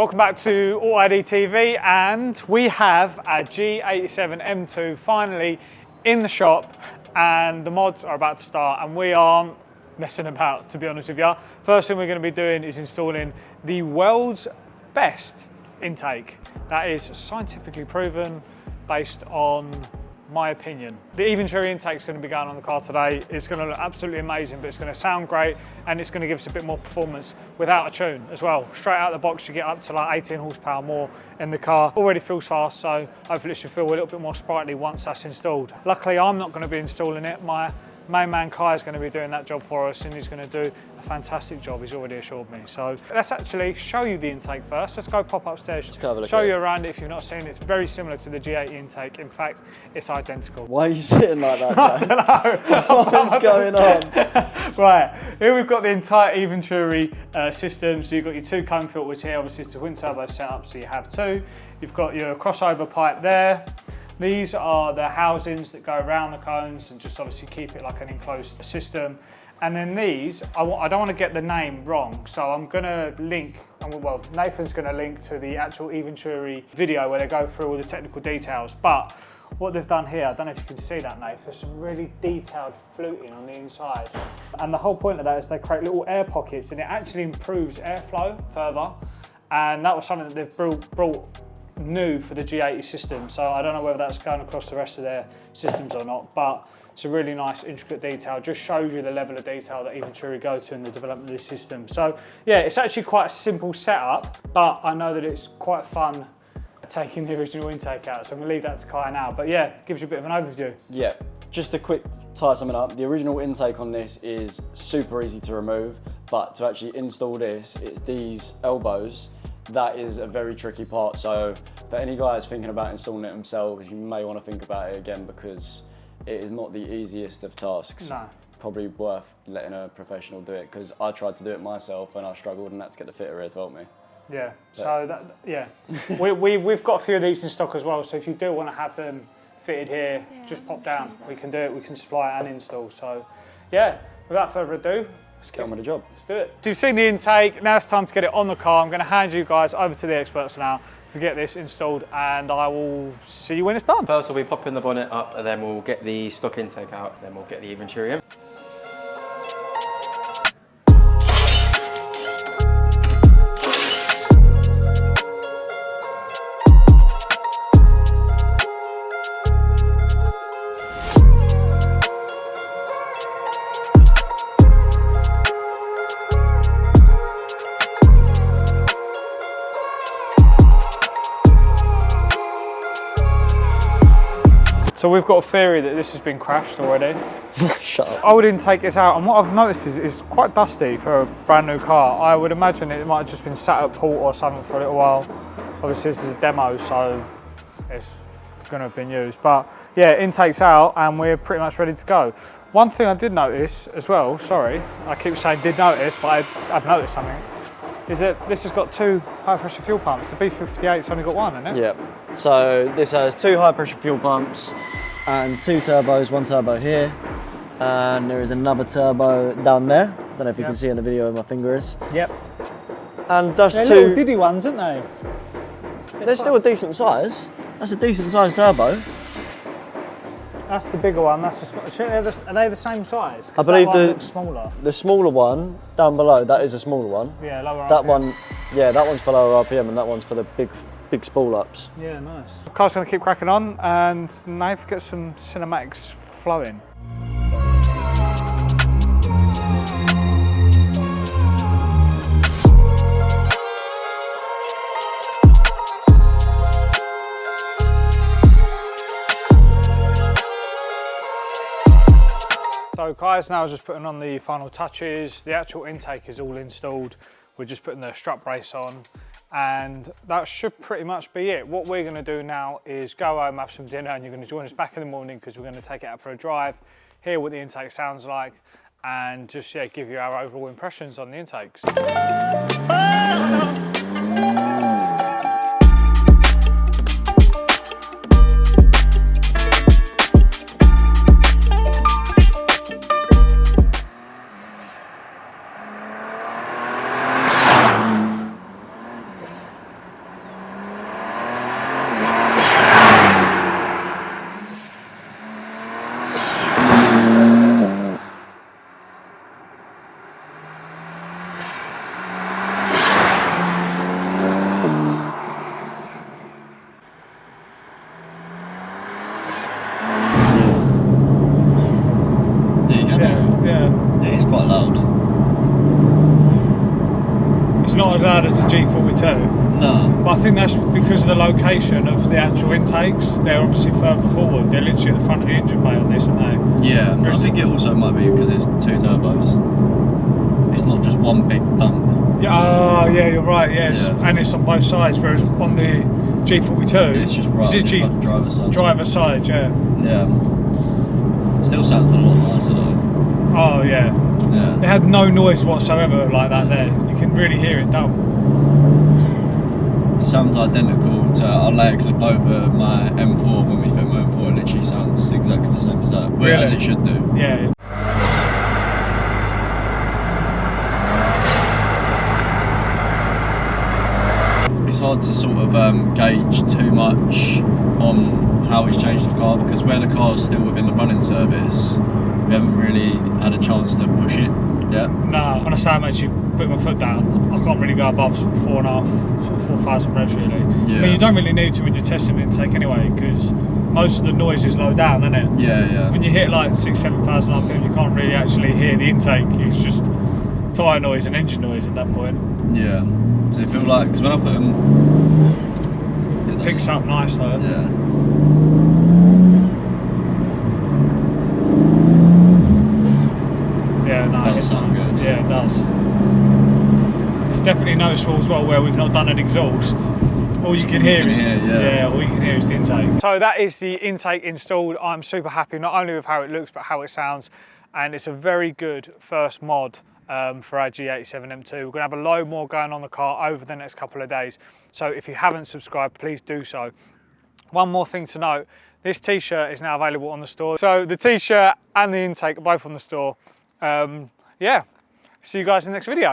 Welcome back to AUTOID TV, and we have our G87 M2 finally in the shop, and the mods are about to start, and we aren't messing about, to be honest with you. First thing we're going to be doing is installing the world's best intake. That is scientifically proven, based on my opinion. The Eventuri intake is going to be going on the car today. It's going to look absolutely amazing, but it's going to sound great, and it's going to give us a bit more performance without a tune as well. Straight out of the box, you get up to like 18 horsepower more in the car. Already feels fast, so hopefully it should feel a little bit more sprightly once that's installed. Luckily, I'm not going to be installing it. My main man Kai is going to be doing that job for us, and he's going to do a fantastic job, he's already assured me. So let's actually show you the intake first. Let's go pop upstairs, show you around it if you've not seen it. It's very similar to the G80 intake. In fact, it's identical. Why are you sitting like that, Jack? I don't know. What's going on? Right, here we've got the entire Eventuri system. So you've got your two cone filters here. Obviously it's a twin turbo setup, so you have two. You've got your crossover pipe there. These are the housings that go around the cones and just obviously keep it like an enclosed system. And then these, I don't want to get the name wrong, so I'm going to link, well, Nathan's going to link to the actual Eventuri video where they go through all the technical details. But what they've done here, I don't know if you can see that, Nathan, there's some really detailed fluting on the inside. And the whole point of that is they create little air pockets, and it actually improves airflow further. And that was something that they've brought new for the G80 system, so I don't know whether that's going across the rest of their systems or not, but it's a really nice intricate detail. Just shows you the level of detail that Eventuri go to in the development of this system. So yeah, it's actually quite a simple setup, but I know that it's quite fun taking the original intake out, so I'm gonna leave that to Kai now. But yeah, it gives you a bit of an overview. Yeah, just a quick tie something up. The original intake on this is super easy to remove, but to actually install this, it's these elbows. That is a very tricky part, so for any guys thinking about installing it themselves, you may want to think about it again, because it is not the easiest of tasks. No. Probably worth letting a professional do it, because I tried to do it myself and I struggled, and had to get the fitter here to help me. Yeah, so that, yeah. we've got a few of these in stock as well, so if you do want to have them fitted here, just pop down. We can do it, we can supply and install. So yeah, without further ado, let's get on with the job. Let's do it. So you've seen the intake, now it's time to get it on the car. I'm going to hand you guys over to the experts now to get this installed, and I will see you when it's done. First we'll be popping the bonnet up, and then we'll get the stock intake out, and then we'll get the Eventuri in. So we've got a theory that this has been crashed already. Shut up. I would take this out, and what I've noticed is it's quite dusty for a brand new car. I would imagine it might have just been sat at port or something for a little while. Obviously this is a demo, so it's going to have been used. But yeah, intake's out and we're pretty much ready to go. One thing I did notice as well, sorry, I keep saying did notice, but I've noticed something, is that this has got two high pressure fuel pumps. The B58's only got one, hasn't it? Yep. So this has two high pressure fuel pumps and two turbos, one turbo here, and there is another turbo down there. Don't know if you can see in the video where my finger is. Yep. And that's they're two little diddy ones, aren't they? They're still a decent size. That's a decent size turbo. That's the bigger one. That's the are they the same size? I believe the smaller one down below, that is a smaller one. Yeah, lower that RPM. One, yeah, that one's for lower RPM, and that one's for the big spool ups. Yeah, nice. The car's going to keep cracking on, and now to get some cinematics flowing. So Kai's now just putting on the final touches. The actual intake is all installed. We're just putting the strut brace on, and that should pretty much be it. What we're going to do now is go home, have some dinner, and you're going to join us back in the morning because we're going to take it out for a drive, hear what the intake sounds like, and just give you our overall impressions on the intakes. as loud as a G42. No. But I think that's because of the location of the actual intakes. They're obviously further forward. They're literally at the front of the engine bay on this, aren't they? Yeah, I think it also might be because it's 2 turbos. It's not just one big dump. Yeah, yeah, you're right. Yes, Yeah. And it's on both sides. Whereas on the G42, It's just right is it on the driver's side. driver's side, yeah. Yeah. Still sounds a lot nicer though. Oh yeah. Yeah. It had no noise whatsoever like that there. You can really hear it dump. Sounds identical to, I'll lay a clip over my M4 when we fit my M4, it literally sounds exactly the same as that. Really? As it should do. Yeah. It's hard to sort of gauge too much on how it's changed the car because where the car's still within the running service, we haven't really had a chance to push it yet. Nah, when I say I'm actually putting my foot down, I can't really go above sort of 4.5, sort of 4,000 revs really. Yeah. I mean, you don't really need to when you're testing the intake anyway, because most of the noise is low down, isn't it? Yeah, yeah. When you hit like 6,000-7,000 RPM, you can't really actually hear the intake. It's just tyre noise and engine noise at that point. Yeah. So you feel like, because when I put them... It picks up nice though. Yeah. Yeah, no, Does sound nice. good. Yeah, it does. It's definitely noticeable as well where we've not done an exhaust. All you can hear is all you can hear is the intake. So that is the intake installed. I'm super happy not only with how it looks but how it sounds, and it's a very good first mod for our G87 M2. We're going to have a load more going on the car over the next couple of days. So if you haven't subscribed, please do so. One more thing to note, this t-shirt is now available on the store. So the t-shirt and the intake are both on the store. Yeah, see you guys in the next video.